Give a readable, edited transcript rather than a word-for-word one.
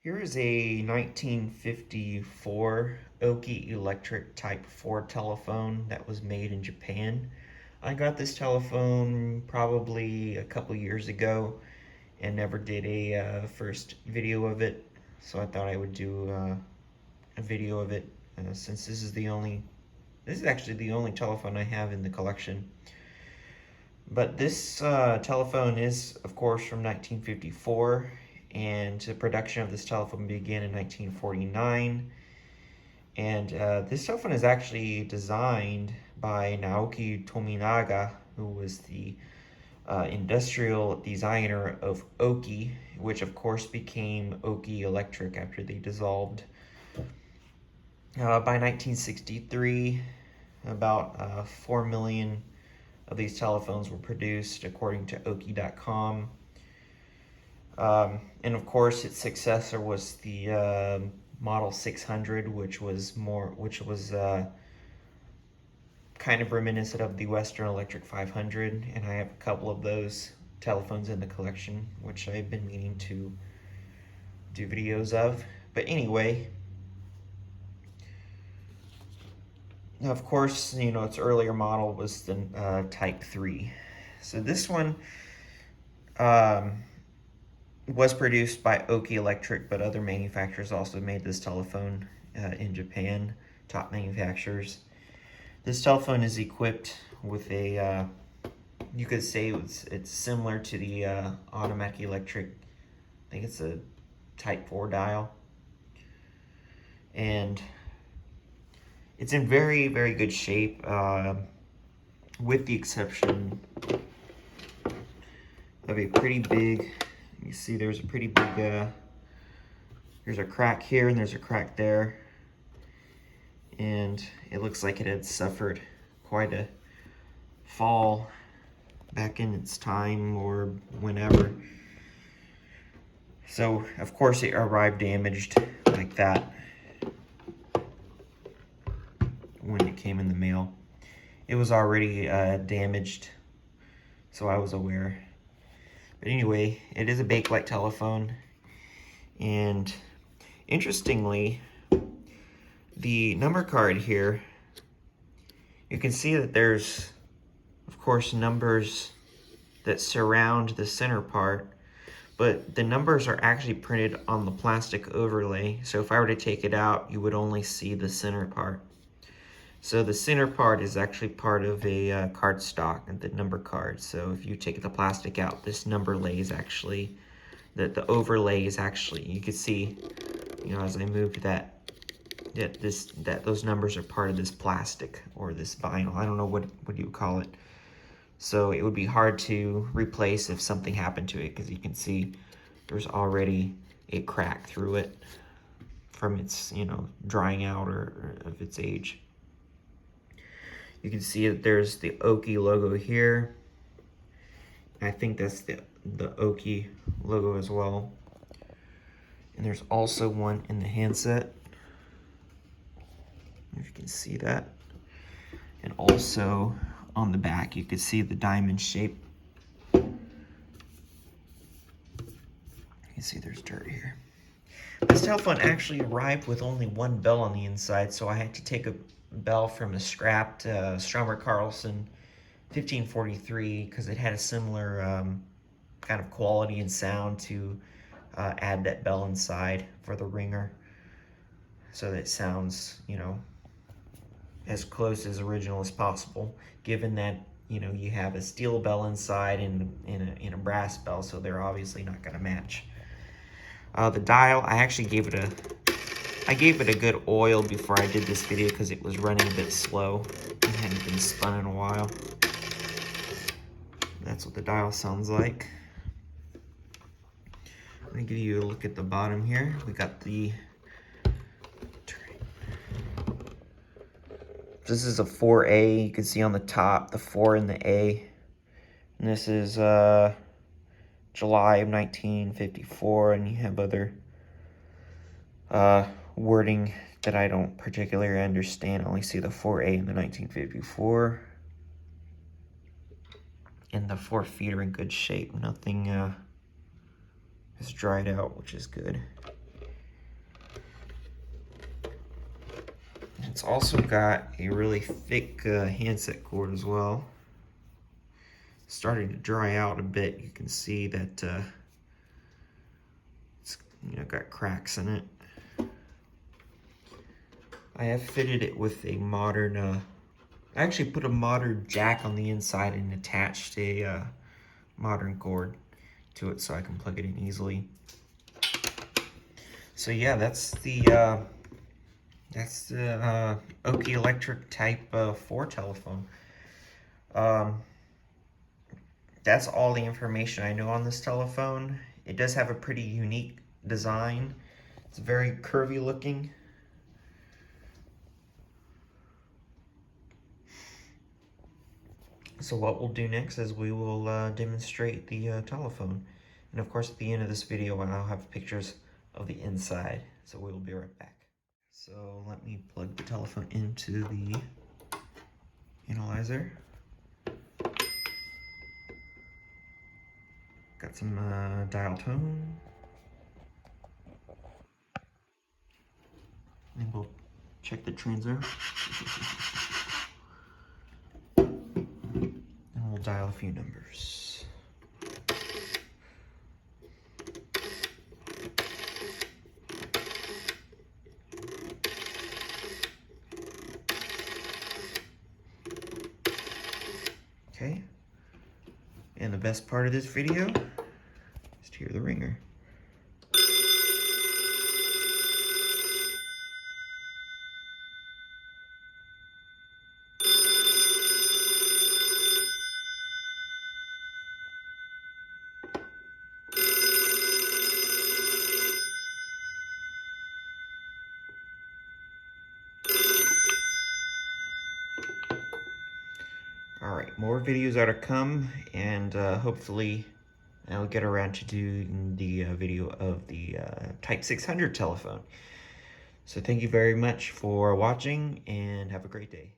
Here is a 1954 OKI electric Type 4 telephone that was made in Japan. I got this telephone probably a couple years ago and never did a first video of it, so I thought I would do a video of it since this is actually the only telephone I have in the collection. But this telephone is, of course, from 1954, and the production of this telephone began in 1949. And this telephone is actually designed by Naoki Tominaga, who was the industrial designer of OKI, which of course became OKI Electric after they dissolved. By 1963, about 4 million of these telephones were produced according to OKI.com. And of course, its successor was the Model 600, which was kind of reminiscent of the Western Electric 500, and I have a couple of those telephones in the collection, which I've been meaning to do videos of. But anyway, of course, its earlier model was the Type 3. So this one was produced by OKI Electric, but other manufacturers also made this telephone in Japan, top manufacturers. This telephone is equipped with a, you could say it's similar to the automatic electric, I think it's a Type 4 dial. And it's in very, very good shape, with the exception of a pretty big, you see there's a pretty big, there's a crack here and there's a crack there. And it looks like it had suffered quite a fall back in its time or whenever. So, of course, it arrived damaged like that when it came in the mail. It was already damaged, so I was aware. But anyway, it is a bakelite telephone, and interestingly, the number card here, you can see that there's, of course, numbers that surround the center part, but the numbers are actually printed on the plastic overlay. So if I were to take it out, you would only see the center part. So the center part is actually part of a card stock, the number card. So if you take the plastic out, this number lay is actually, the overlay is actually, you can see, as I moved that those numbers are part of this plastic or this vinyl. I don't know what you would call it. So it would be hard to replace if something happened to it, because you can see there's already a crack through it from its, drying out or of its age. You can see that there's the OKI logo here. I think that's the OKI logo as well. And there's also one in the handset, if you can see that. And also on the back, you can see the diamond shape. You can see there's dirt here. This telephone actually arrived with only one bell on the inside, so I had to take a bell from a scrapped Stromer Carlson 1543 because it had a similar kind of quality and sound to add that bell inside for the ringer, so that it sounds, as close as original as possible, given that you have a steel bell inside and in a brass bell, so they're obviously not going to match. The dial, I actually gave it a good oil before I did this video because it was running a bit slow. It hadn't been spun in a while. That's what the dial sounds like. Let me give you a look at the bottom here. We got the, this is a 4A. You can see on the top the 4 and the A. And this is July of 1954, and you have other wording that I don't particularly understand. I only see the 4A in the 1954. And the 4 feet are in good shape. Nothing is dried out, which is good. It's also got a really thick handset cord as well. Starting to dry out a bit. You can see that it's got cracks in it. I have fitted it with a modern, I actually put a modern jack on the inside and attached a modern cord to it so I can plug it in easily. So yeah, that's the OKI Electric Type 4 telephone. That's all the information I know on this telephone. It does have a pretty unique design. It's very curvy looking. So what we'll do next is we will demonstrate the telephone. And of course at the end of this video I'll have pictures of the inside. So we will be right back. So let me plug the telephone into the analyzer. Got some dial tone. And we'll check the transit. And we'll dial a few numbers. Okay. And the best part of this video is to hear the ringer. Alright, more videos are to come, and hopefully I'll get around to doing the video of the Type 600 telephone. So thank you very much for watching, and have a great day.